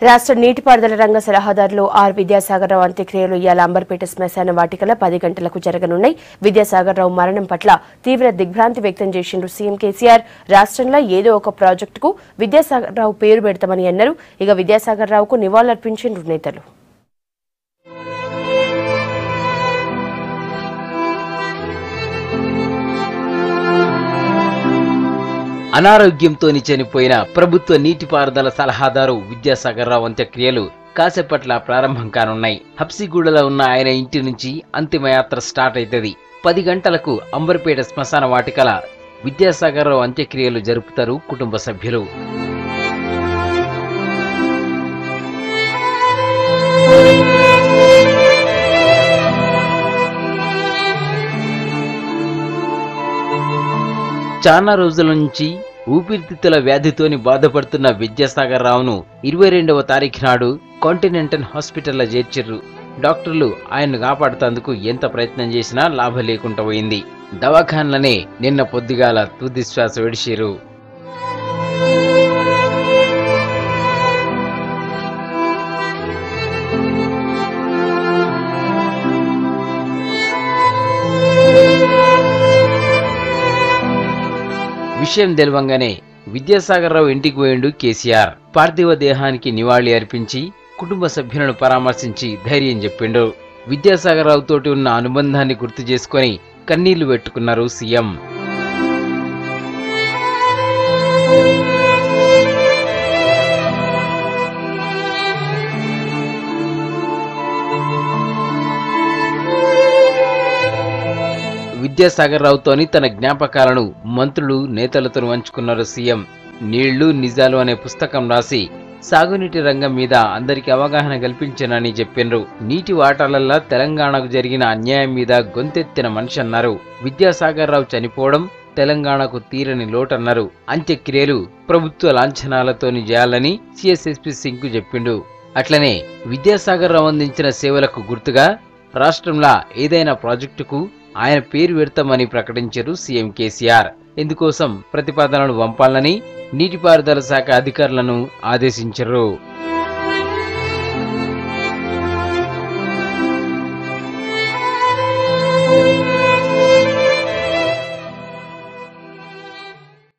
రాష్ట్ర నీటిపారుదల రంగ సలహాదారులు ఆర్ విద్యాసాగర్రావు అంత్యక్రియలు ఇవాళ అంబర్పేట శ్మశాన వాటికల 10 గంటలకు జరగనున్నాయి. విద్యాసాగర్రావు మరణం పట్ల తీవ్ర దిగ్భ్రాంతి వ్యక్తం చేసిండ్రు సీఎం కేసీఆర్. రాష్ట్రంలో ఏదో ఒక ప్రాజెక్టుకు విద్యాసాగర్రావు పేరు పెడతామని అన్నారు. ఇక విద్యాసాగర్రావుకు నివాళులర్పించిండ్రు నేతలు. అనారోగ్యంతో చనిపోయిన ప్రభుత్వ నీటిపారుదల సలహాదారు విద్యాసాగర్రావు అంత్యక్రియలు కాసేపట్ల ప్రారంభం కానున్నాయి. హబ్సిగూడలో ఉన్న ఆయన ఇంటి నుంచి అంతిమయాత్ర స్టార్ట్ అవుతుంది. 10 గంటలకు అంబర్పేట శ్మశాన వాటికల విద్యాసాగర్రావు అంత్యక్రియలు జరుపుతారు కుటుంబ సభ్యులు. చాలా రోజుల నుంచి ఊపిరితిత్తుల వ్యాధితోని బాధపడుతున్న విద్యాసాగర్రావును 22వ తారీఖు నాడు కాంటినెంటల్ హాస్పిటల్లో చేర్చిర్రు. డాక్టర్లు ఆయన్ను కాపాడుతందుకు ఎంత ప్రయత్నం చేసినా లాభం లేకుండా పోయింది. దవాఖాన్లనే నిన్న పొద్దుగాల తుది శ్వాస విడిచిర్రు. విషయం తెలవంగానే విద్యాసాగర్రావు ఇంటికి పోయిండు కేసీఆర్. పార్థివ దేహానికి నివాళి అర్పించి కుటుంబ సభ్యులను పరామర్శించి ధైర్యం చెప్పిండు. విద్యాసాగర్రావు తోటి ఉన్న అనుబంధాన్ని గుర్తు చేసుకుని కన్నీళ్లు పెట్టుకున్నారు సీఎం. విద్యాసాగర్రావుతోని తన జ్ఞాపకాలను మంత్రులు నేతలతో పంచుకున్నారు సీఎం. నీళ్లు నిజాలు అనే పుస్తకం రాసి సాగునీటి రంగం మీద అందరికి అవగాహన కల్పించానని చెప్పిండ్రు. నీటి వాటాలల్లా తెలంగాణకు జరిగిన అన్యాయం మీద గొంతెత్తిన మనిషి అన్నారు. విద్యాసాగర్రావు చనిపోవడం తెలంగాణకు తీరని లోటన్నారు. అంత్యక్రియలు ప్రభుత్వ లాంఛనాలతోని చేయాలని సిఎస్ఎస్పీ సింగ్ కు చెప్పిండు. అట్లనే విద్యాసాగర్రావు అందించిన సేవలకు గుర్తుగా రాష్ట్రంలో ఏదైనా ప్రాజెక్టుకు ఆయన పేరు పెడతామని ప్రకటించారు సీఎం కేసీఆర్. ఇందుకోసం ప్రతిపాదనలు పంపాలని నీటిపారుదల శాఖ అధికారులను ఆదేశించారు.